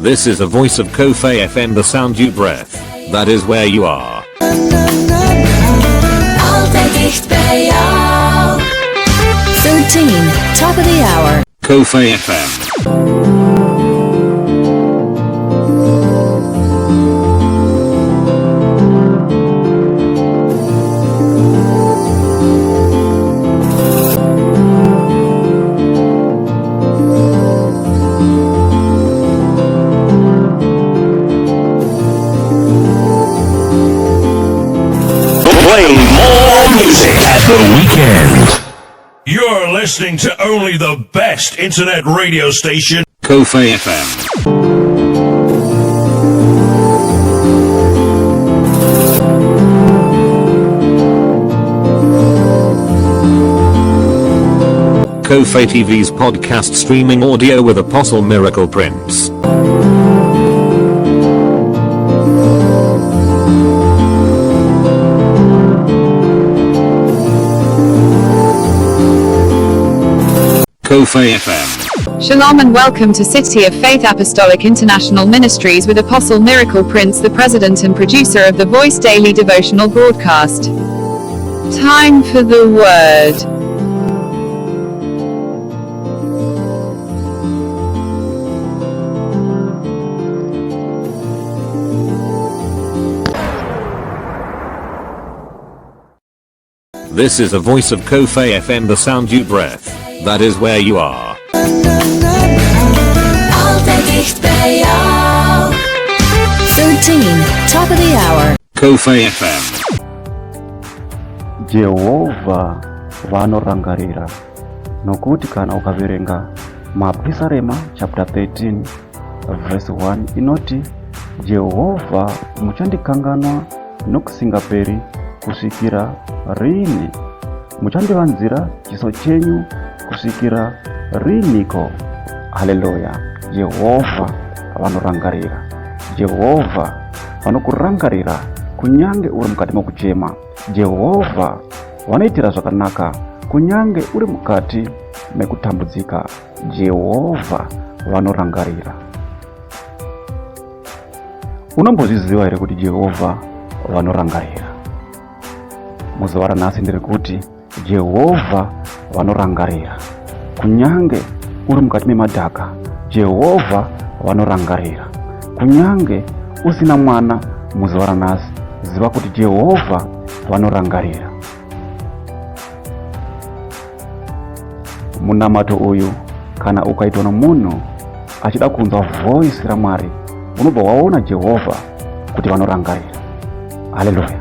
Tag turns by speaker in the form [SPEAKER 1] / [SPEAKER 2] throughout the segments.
[SPEAKER 1] This is the voice of Cofai FM, the sound you breath. That is where you are.
[SPEAKER 2] Altijd dicht bij jou.
[SPEAKER 3] 13, top of the hour.
[SPEAKER 1] Cofai FM.
[SPEAKER 4] Playing more music at the weekend. You're listening to only the best internet radio station,
[SPEAKER 1] Cofai FM. Cofai TV's podcast streaming audio with Apostle Miracle Prince. Cofai FM.
[SPEAKER 5] Shalom and welcome to City of Faith Apostolic International Ministries with Apostle Miracle Prince, the president and producer of the Voice Daily Devotional Broadcast. Time for the Word.
[SPEAKER 1] This is the voice of Cofai FM, the sound you breath. That is where you are.
[SPEAKER 2] Altijd dicht bij jou.
[SPEAKER 3] 13, top of the hour.
[SPEAKER 1] Cofai FM.
[SPEAKER 6] Jehovah vanorangarira. Nokuti kana ukaverenga Mapisarema chapter 13 verse 1 inoti, Jehovah muchandikanganwa nokusingaperi kusvikira rini? Muchandivanzira chiso chenyu kusvikira riniko? Haleluya. Jehovah vanorangarira. Jehovah vanokurangarira kunyange uri mukati mokuchema. Jehovah vanoitira zvakanaka kunyange uri mukati mekutambudzika. Jehovah vanorangarira. Unombozviziva here kuti Jehovah vanorangarira? Muzuva ranhasi ndiri kuti Jehovah vanorangarira kunyange uri mukati memadhaka. Jehovah vanorangarira kunyange usina mwana. Muzuva ranhasi ziva kuti Jehovah vanorangarira. Munamato uyu kana ukaitwa nomunhu achida kunzwa voice raMwari, unobva waona Jehovah kuti vanorangarira. Haleluya.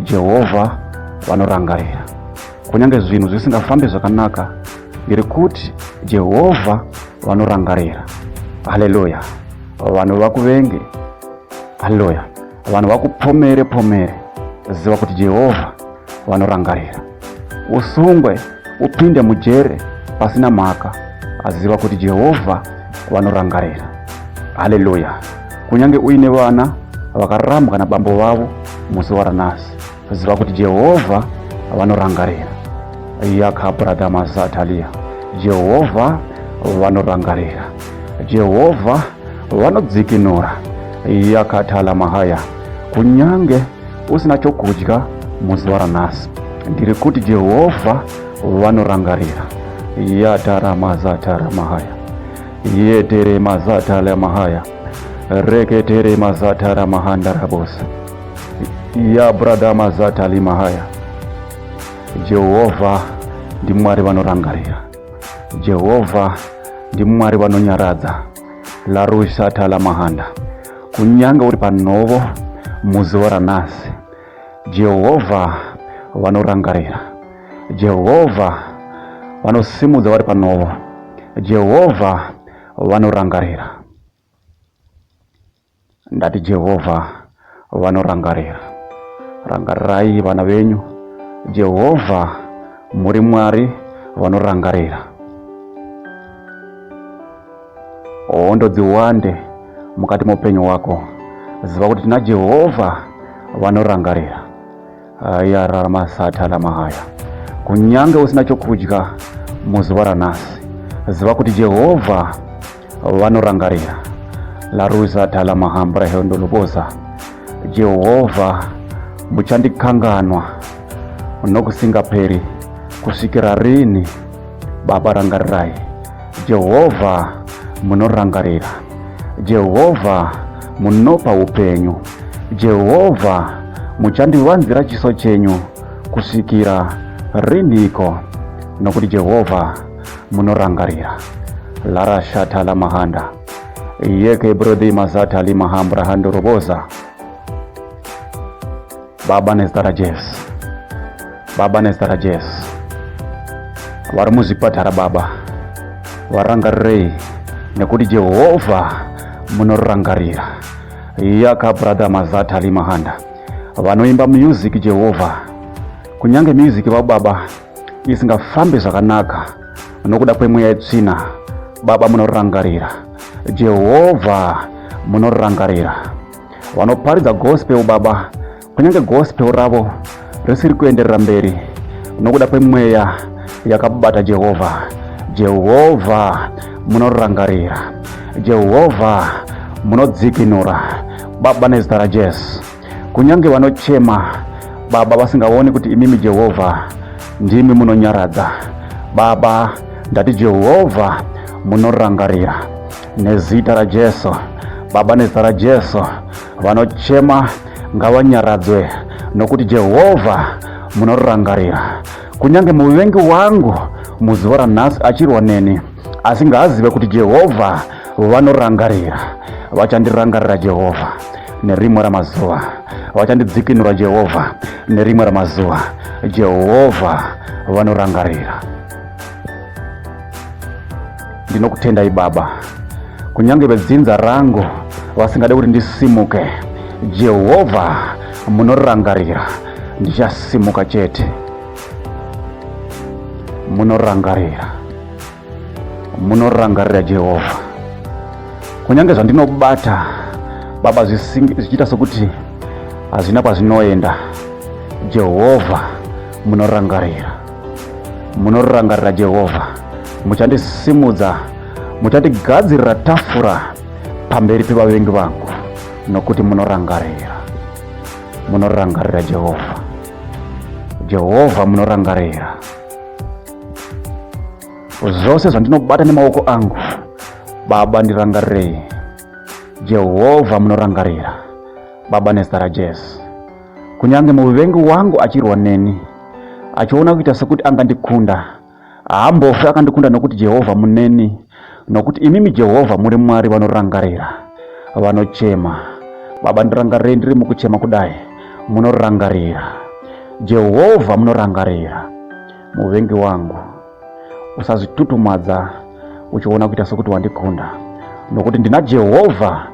[SPEAKER 6] Jehovah vanorangarira kunyange zvinhu zvisingafambe zvakanaka, ndiri kuti Jehovah vanorangarira. Haleluya. Vanhu vakuvenge, haleluya, vanhu vakupomere pomere, ziva kuti Jehovah vanorangarira. Usungwe upinde mujere pasina mhaka, aziva kuti Jehovah vanorangarira. Haleluya. Kunyange uine vana vakarambwa nabambo vavo muzuva ranhasi, ziva kuti Jehovah vanorangarira. Yakabrada mazatalia. Jehovah vanorangarira. Jehovah vanodzikinura. Yakatala mahaya. Kunyange usina chokudya muzuva ranhasi, ndiri kuti Jehovah vanorangarira. Yatara mazatara mahaya. Yetere mazatala mahaya. Reketere mazatara mahandarabosa. Ya brada mazatali mahaya. Jehovah ndi Mwari vanorangarira. Jehovah ndi Mwari vanonyaradza. Larusha la mahanda. Kunyange uri panovo muzuva ranhasi, Jehovah vanorangarira. Jehovah vanosimudza vari panovo. Jehovah vanorangarira. Ndati Jehovah vanorangarira. Rangarirai vana venyu. Jehovah muri Mwari vanorangarira. Hondo dziwande mukati muupenyu wako, ziva kuti tina Jehovah vanorangarira. Aya ramasata la mahaya. Kunyange usina chokudya muzuva ranhasi, ziva kuti Jehovah vanorangarira. la ruza thala mahambra heondo luboza. Jehovah muchandikanganwa nokusingaperi kusikira rini baba rangarirai. Jehovah munorangarira. Jehovah munopa upenyu. Jehovah muchandiwanzira chiso chenyu kusikira riniko nokuti Jehovah munorangarira. Lara shata la mahanda yeke brodi mazata li mahambra hando roboza. Baba nestarajes, Baba nestarajes, warmuzipatara baba warangarei nekuti Jehovah munorangarira. Yaka brada mazata li mahanda vanoimba music Jehovah, kunyange music baba isingafambe zvakanaka nokuda kwemweya yetsvina, baba munorangarira. Jehovah munorangarira. Vanoparidza gospel baba, kunyange gospel ravo risiri kuenderera mberi nokuda kwemweya yakabata Jehovah. Jehovah munorangarira. Jehovah munodzikinura baba nezita ra Jesu. Kunyange vanochema baba vasingaoni kuti imimi Jehovah ndimi munonyaradza, baba ndati Jehovah munorangarira nezita ra Jesu. Baba nezita ra Jesu vanochema ngavanyaradzwe nokuti Jehovah munorangarira. Kunyange muvengi wangu muzuva ranhasi achirwa neni asingazive kuti Jehovah vanorangarira, vachandirangarira Jehovah nerimwe ramazuva, vachandidzikinura Jehovah nerimwe ramazuva. Jehovah vanorangarira. Ndinokutendai baba, kunyange vedzinza rangu vasingade kuti ndisimuke, Jehovah munorangarira. Ndichasimuka chete. Munorangarira. Munorangarira Jehovah. Kunyange zvandinobata baba zvichita sokuti hazvina kwazvinoenda, Jehovah munorangarira. Munorangarira Jehovah. Muchandisimudza, muchandigadzirira tafura pamberi pevavengi vangu nokuti munorangarira. Munorangarira Jehovah. Jehovah munorangarira. Zvose zvandinobata nemaoko angu baba ndirangarirei. Jehovah munorangarira baba nezita ra Jesu. Kunyange muvengi wangu achirwa neni achiona kuita sokuti angandikunda, haambofe akandikunda nokuti Jehovah muneni, nokuti imimi Jehovah muri Mwari vanorangarira, vanochema. Baba ndirangarirei ndiri mukuchema kudai, munorangarira. Jehovah munorangarira. Muvengi wangu usazvitutumadza uchiona kuita sokuti wandikunda, nokuti ndina Jehovah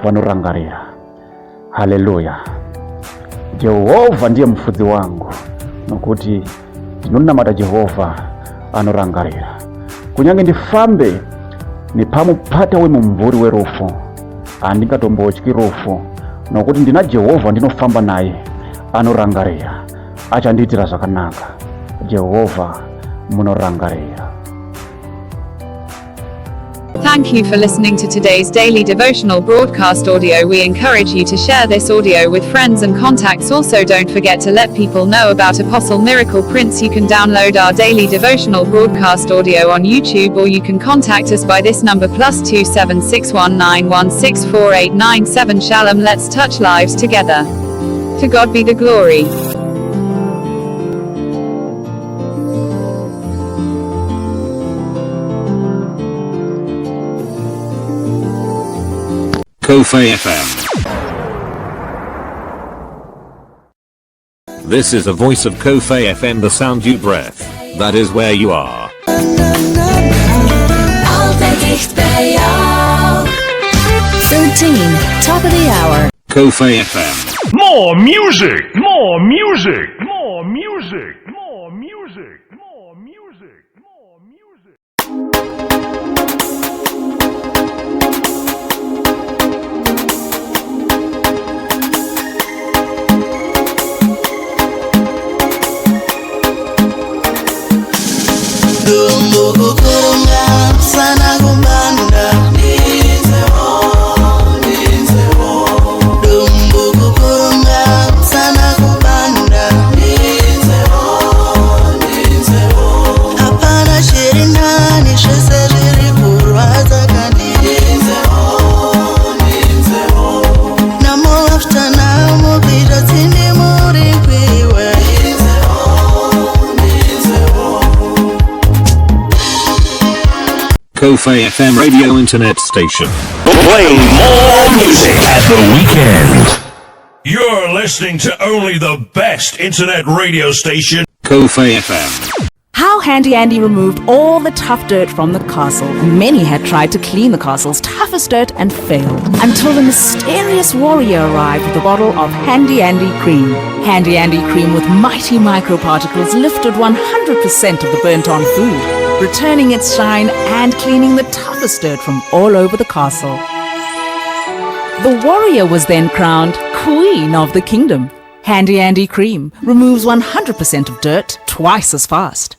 [SPEAKER 6] vanorangarira. Haleluya. Jehovah ndiye mufudzi wangu, nokuti ndinonamata Jehovah anorangarira. Kunyange ndifambe nepamupata wemumvuri werufu, handingatombotyi rufu, nokuti ndina Jehovah ndinofamba naye anorangarira, achandiitira zvakanaka. Jehovah munorangarira.
[SPEAKER 5] Thank you for listening to today's daily devotional broadcast audio. We encourage you to share this audio with friends and contacts. Also, don't forget to let people know about Apostle Miracle Prince. You can download our daily devotional broadcast audio on YouTube, or you can contact us by this number +27619164897. Shalom. Let's touch lives together. To God be the glory.
[SPEAKER 1] Cofai FM. This is a voice of Cofai FM, the sound you breath. That is where you are.
[SPEAKER 2] Altijd dicht bij jou.
[SPEAKER 3] 13, top of the hour.
[SPEAKER 1] Cofai FM.
[SPEAKER 4] More music, more music, more music, more music, more music, more music.
[SPEAKER 7] Dumbukukunga sana kumanda Nize
[SPEAKER 1] Cofai FM Radio Internet Station.
[SPEAKER 4] Playing more music at the weekend. You're listening to only the best internet radio station,
[SPEAKER 1] Cofai FM.
[SPEAKER 7] How Handy Andy removed all the tough dirt from the castle. Many had tried to clean the castle's toughest dirt and failed, until the mysterious warrior arrived with a bottle of Handy Andy Cream. Handy Andy Cream with mighty microparticles lifted 100% of the burnt-on food, returning its shine and cleaning the toughest dirt from all over the castle. The warrior was then crowned Queen of the Kingdom. Handy Andy Cream removes 100% of dirt twice as fast.